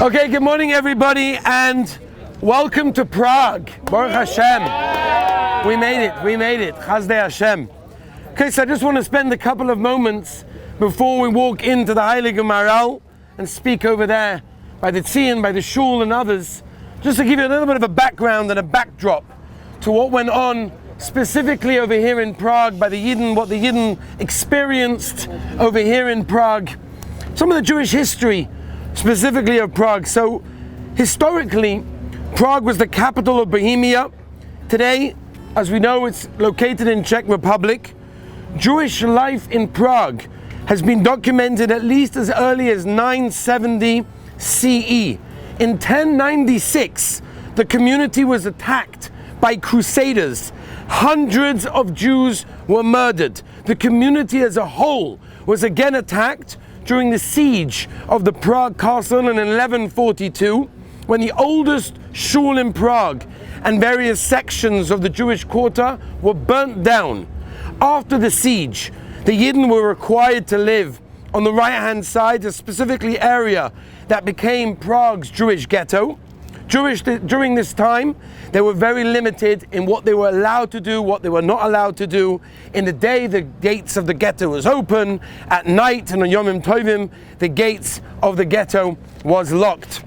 Okay, good morning everybody and welcome to Prague. Baruch Hashem. We made it. Chazdei Hashem. Okay, so I just want to spend a couple of moments before we walk into the Heilige Maral and speak over there by the Tzion, by the Shul and others, just to give you a little bit of a background and a backdrop to what went on specifically over here in Prague by the Yidden, what the Yidden experienced over here in Prague, some of the Jewish history specifically of Prague. So historically, Prague was the capital of Bohemia. Today, as we know, it's located in Czech Republic. Jewish life in Prague has been documented at least as early as 970 CE. In 1096, the community was attacked by crusaders. Hundreds of Jews were murdered. The community as a whole was again attacked during the siege of the Prague castle in 1142, when the oldest shul in Prague and various sections of the Jewish quarter were burnt down. After the siege, the Yidden were required to live on the right-hand side, a specifically area that became Prague's Jewish ghetto. During this time, they were very limited in what they were allowed to do, what they were not allowed to do. In the day, the gates of the ghetto was open. At night, and on Yom Tovim, the gates of the ghetto was locked.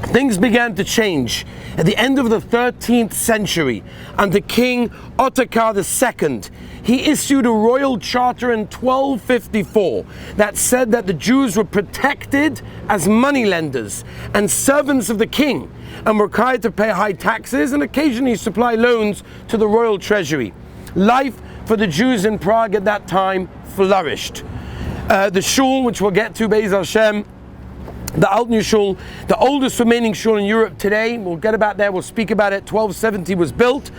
Things began to change at the end of the 13th century under King Ottokar II. He issued a royal charter in 1254 that said that the Jews were protected as moneylenders and servants of the king and were required to pay high taxes and occasionally supply loans to the royal treasury. Life for the Jews in Prague at that time flourished. The shul, which we'll get to, Be'ez Hashem, the Altnu Shul, the oldest remaining shul in Europe today, we'll get about there, we'll speak about it. 1270 was built.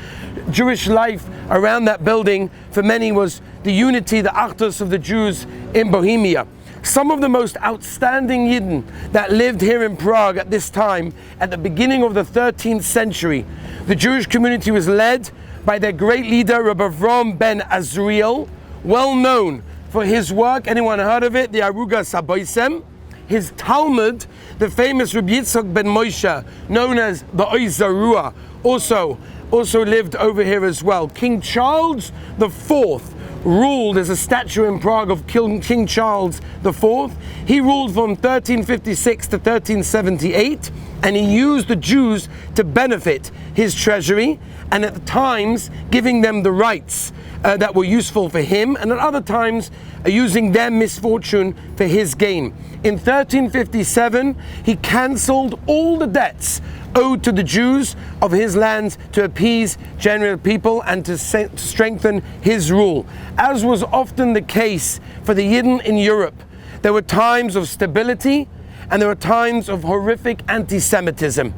Jewish life around that building for many was the unity, the achdus of the Jews in Bohemia. Some of the most outstanding Yidden that lived here in Prague at this time, at the beginning of the 13th century, the Jewish community was led by their great leader, Rabbi ben Azriel, well known for his work. Anyone heard of it? The Arugas HaBoisem. His Talmud, the famous Rabbi Yitzchak ben Moshe, known as the Oizarua, also lived over here as well. King Charles IV ruled. There's a statue in Prague of King Charles IV. He ruled from 1356 to 1378, and he used the Jews to benefit his treasury, and at times giving them the rights that were useful for him, and at other times using their misfortune for his gain. In 1357, he cancelled all the debts owed to the Jews of his lands to appease general people and to strengthen his rule. As was often the case for the Yidden in Europe, there were times of stability and there were times of horrific anti-Semitism.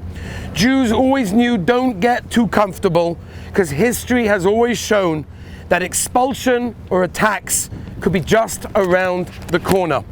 Jews always knew, don't get too comfortable, because history has always shown that expulsion or attacks could be just around the corner.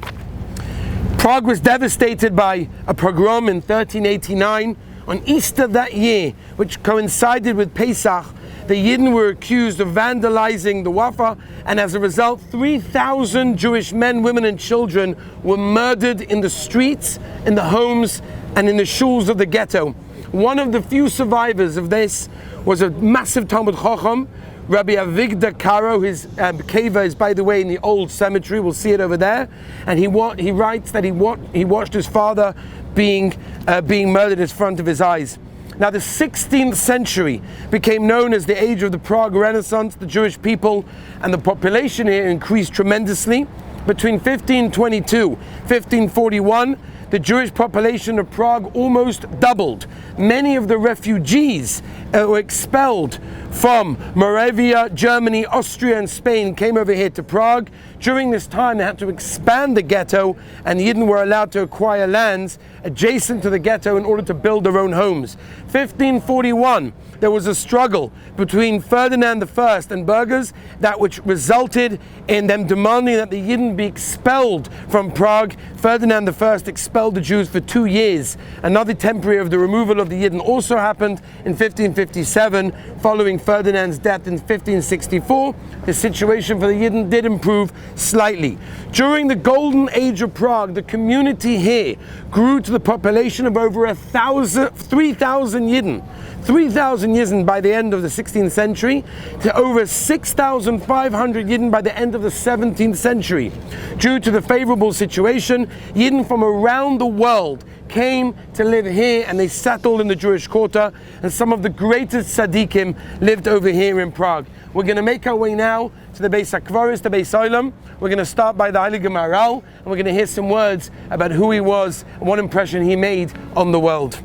Prague was devastated by a pogrom in 1389. On Easter that year, which coincided with Pesach, the Yidden were accused of vandalizing the Wafa, and as a result, 3,000 Jewish men, women and children were murdered in the streets, in the homes and in the shuls of the ghetto. One of the few survivors of this was a massive Talmud Chacham, Rabbi Avigdor Karo. His keva is, by the way, in the old cemetery. We'll see it over there. And he writes that he watched his father being murdered in front of his eyes. Now, the 16th century became known as the age of the Prague Renaissance. The Jewish people and the population here increased tremendously. Between 1522 and 1541, the Jewish population of Prague almost doubled. Many of the refugees were expelled from Moravia, Germany, Austria and Spain, came over here to Prague. During this time, they had to expand the ghetto, and the Yidden were allowed to acquire lands adjacent to the ghetto in order to build their own homes. 1541, there was a struggle between Ferdinand I and burghers, that which resulted in them demanding that the Yidden be expelled from Prague. Ferdinand I expelled the Jews for 2 years. Another temporary of the removal of the Yidden also happened in 1557. Following Ferdinand's death in 1564, the situation for the Yidden did improve slightly. During the golden age of Prague, the community here grew to the population of over 3,000 Yidden. 3,000 Yidden by the end of the 16th century, to over 6,500 Yidden by the end of the 17th century. Due to the favorable situation, Yidden from around the world came to live here, and they settled in the Jewish quarter, and some of the greatest tzaddikim lived over here in Prague. We're going to make our way now to the Beis HaKvaros, the Beis Olam. We're going to start by the Heilige Maharal, and we're going to hear some words about who he was and what impression he made on the world.